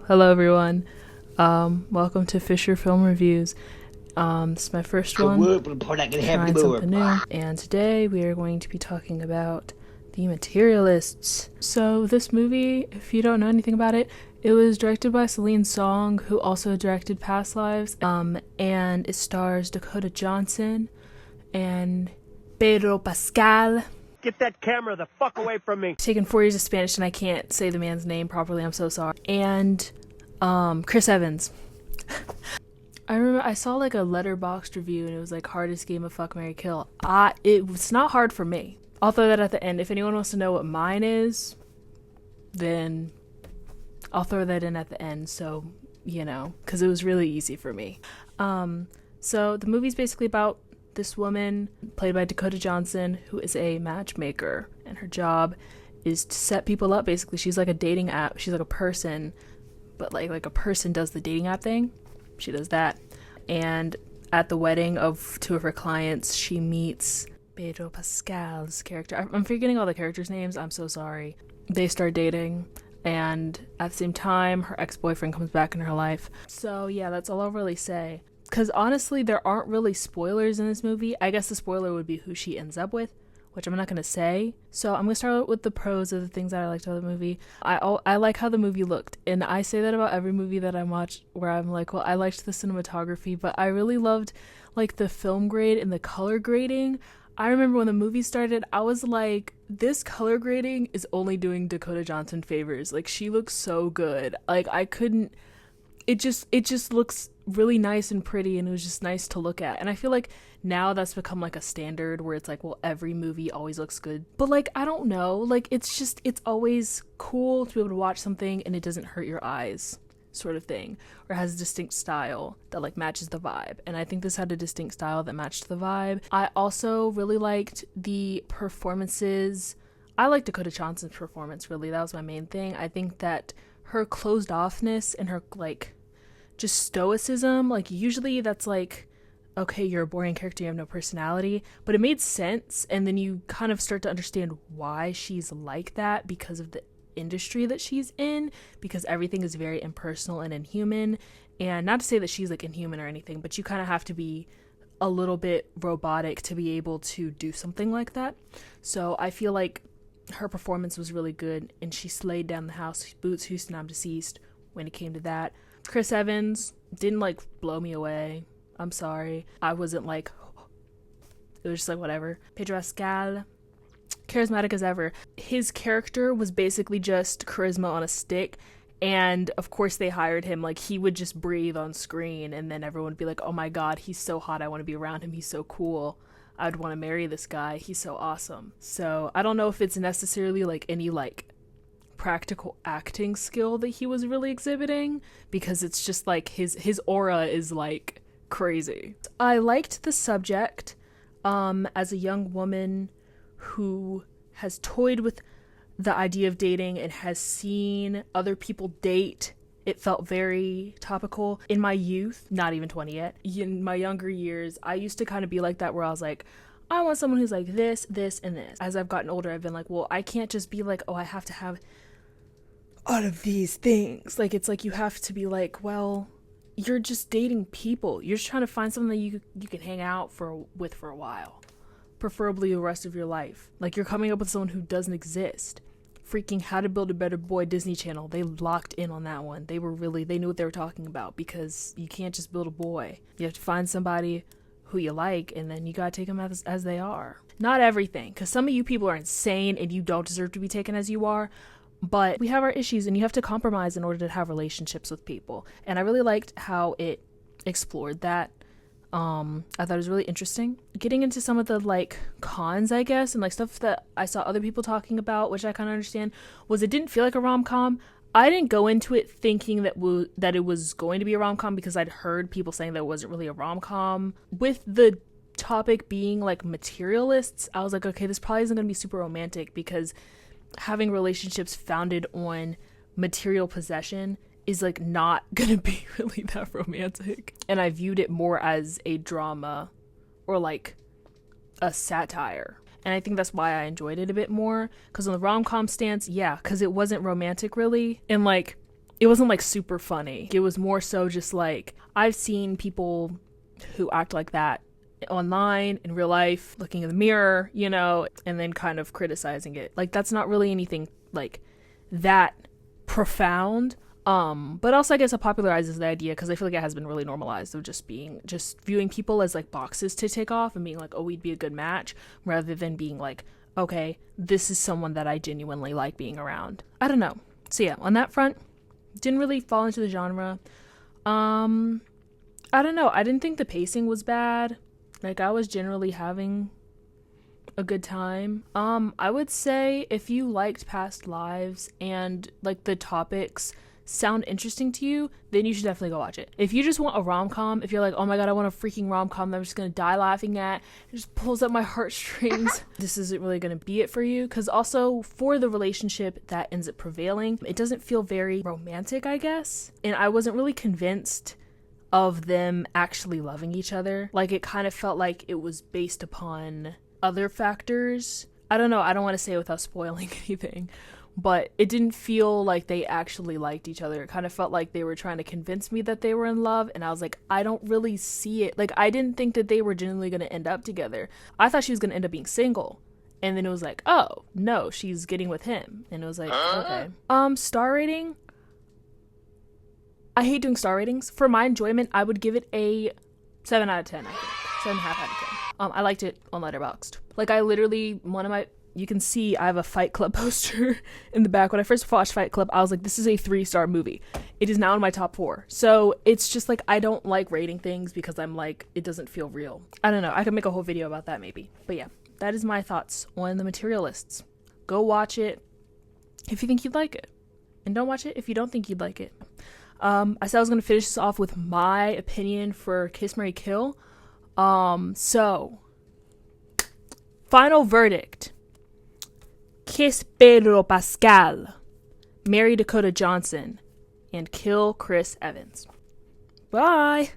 Hello everyone. Welcome to Fisher Film Reviews. This is my first one, trying something new, and today we are going to be talking about The Materialists. So this movie, if you don't know anything about it, it was directed by Celine Song, who also directed Past Lives, and it stars Dakota Johnson and Pedro Pascal. Get that camera the fuck away from me. I've taken 4 years of Spanish and I can't say the man's name properly, I'm so sorry. And Chris Evans. I remember I saw like a Letterboxd review and it was like hardest game of Fuck, Marry, Kill. It's not hard for me. I'll throw that at the end. If anyone wants to know what mine is, then I'll throw that in at the end, so you know, because it was really easy for me. So the movie's basically about this woman, played by Dakota Johnson, who is a matchmaker, and her job is to set people up. Basically, she's like a dating app. She's like a person, but like a person does the dating app thing. She does that. And at the wedding of two of her clients, she meets Pedro Pascal's character. I'm forgetting all the characters' names. I'm so sorry. They start dating, and at the same time, her ex-boyfriend comes back in her life. So yeah, that's all I'll really say. Because honestly, there aren't really spoilers in this movie. I guess the spoiler would be who she ends up with, which I'm not going to say. So I'm going to start with the pros of the things that I liked about the movie. I like how the movie looked. And I say that about every movie that I watch, where I'm like, well, I liked the cinematography, but I really loved like the film grade and the color grading. I remember when the movie started, I was like, this color grading is only doing Dakota Johnson favors. Like, she looks so good. Like, it just looks really nice and pretty, and it was just nice to look at. And I feel like now that's become like a standard where it's like, well, every movie always looks good. But like, I don't know, like it's always cool to be able to watch something and it doesn't hurt your eyes, sort of thing, or has a distinct style that like matches the vibe. And I think this had a distinct style that matched the vibe. I also really liked the performances. I liked Dakota Johnson's performance, really. That was my main thing. I think that her closed offness and her like just stoicism, like usually that's like, okay, you're a boring character, you have no personality, but it made sense, and then you kind of start to understand why she's like that because of the industry that she's in, because everything is very impersonal and inhuman. And not to say that she's like inhuman or anything, but you kind of have to be a little bit robotic to be able to do something like that. So I feel like her performance was really good, and she slayed down the house. Boots, Houston, I'm deceased when it came to that. Chris Evans didn't like blow me away. I'm sorry. I wasn't like, it was just like whatever. Pedro Pascal, charismatic as ever. His character was basically just charisma on a stick, and of course they hired him. Like, he would just breathe on screen, and then everyone would be like, oh my god, he's so hot, I want to be around him, he's so cool, I'd want to marry this guy, he's so awesome. So I don't know if it's necessarily like any like practical acting skill that he was really exhibiting, because it's just like his aura is like crazy. I liked the subject. As a young woman who has toyed with the idea of dating and has seen other people date, it felt very topical. In my youth, not even 20 yet, in my younger years, I used to kind of be like that, where I was like, I want someone who's like this, this, and this. As I've gotten older, I've been like, well, I can't just be like, oh, I have to have all of these things. Like, it's like you have to be like, well, you're just dating people. You're just trying to find someone that you can hang out with for a while, preferably the rest of your life. Like, you're coming up with someone who doesn't exist. Freaking How to Build a Better Boy, Disney Channel, they locked in on that one. They knew what they were talking about, because you can't just build a boy. You have to find somebody who you like, and then you gotta take them as they are. Not everything, because some of you people are insane and you don't deserve to be taken as you are. But we have our issues, and you have to compromise in order to have relationships with people. And I really liked how it explored that. I thought it was really interesting. Getting into some of the like cons, I guess, and like stuff that I saw other people talking about, which I kind of understand, was it didn't feel like a rom-com. I didn't go into it thinking that it was going to be a rom-com, because I'd heard people saying that it wasn't really a rom-com. With the topic being like materialists, I was like, okay, this probably isn't going to be super romantic, because having relationships founded on material possession is like not gonna be really that romantic. And I viewed it more as a drama or like a satire. And I think that's why I enjoyed it a bit more. Because on the rom-com stance, yeah, because it wasn't romantic really. And like, it wasn't like super funny. It was more so just like, I've seen people who act like that online, in real life, looking in the mirror, you know, and then kind of criticizing it. Like, that's not really anything like that profound. But also I guess it popularizes the idea, because I feel like it has been really normalized, of just viewing people as like boxes to tick off and being like, oh, we'd be a good match, rather than being like, okay, this is someone that I genuinely like being around. I don't know. So yeah, on that front, didn't really fall into the genre. I don't know. I didn't think the pacing was bad. Like, I was generally having a good time. I would say if you liked past lives and like the topics sound interesting to you, then you should definitely go watch it. If you just want a rom-com, if you're like, oh my god, I want a freaking rom-com that I'm just gonna die laughing at, it just pulls up my heartstrings, this isn't really gonna be it for you. Because also, for the relationship that ends up prevailing, it doesn't feel very romantic, I guess, and I wasn't really convinced of them actually loving each other. Like, it kind of felt like it was based upon other factors. I don't know, I don't want to say it without spoiling anything, but it didn't feel like they actually liked each other. It kind of felt like they were trying to convince me that they were in love, and I was like, I don't really see it. Like, I didn't think that they were genuinely going to end up together. I thought she was going to end up being single, and then it was like, oh no, she's getting with him, and it was like, okay. Star rating, I hate doing star ratings. For my enjoyment, I would give it a 7 out of 10, I think. 7.5 out of 10. I liked it on Letterboxd. Like, I literally, you can see I have a Fight Club poster in the back. When I first watched Fight Club, I was like, this is a 3-star movie. It is now in my top 4. So it's just like, I don't like rating things because I'm like, it doesn't feel real. I don't know. I could make a whole video about that maybe. But yeah, that is my thoughts on The Materialists. Go watch it if you think you'd like it. And don't watch it if you don't think you'd like it. I said I was going to finish this off with my opinion for Kiss, Marry, Kill. So, final verdict. Kiss Pedro Pascal, marry Dakota Johnson, and kill Chris Evans. Bye!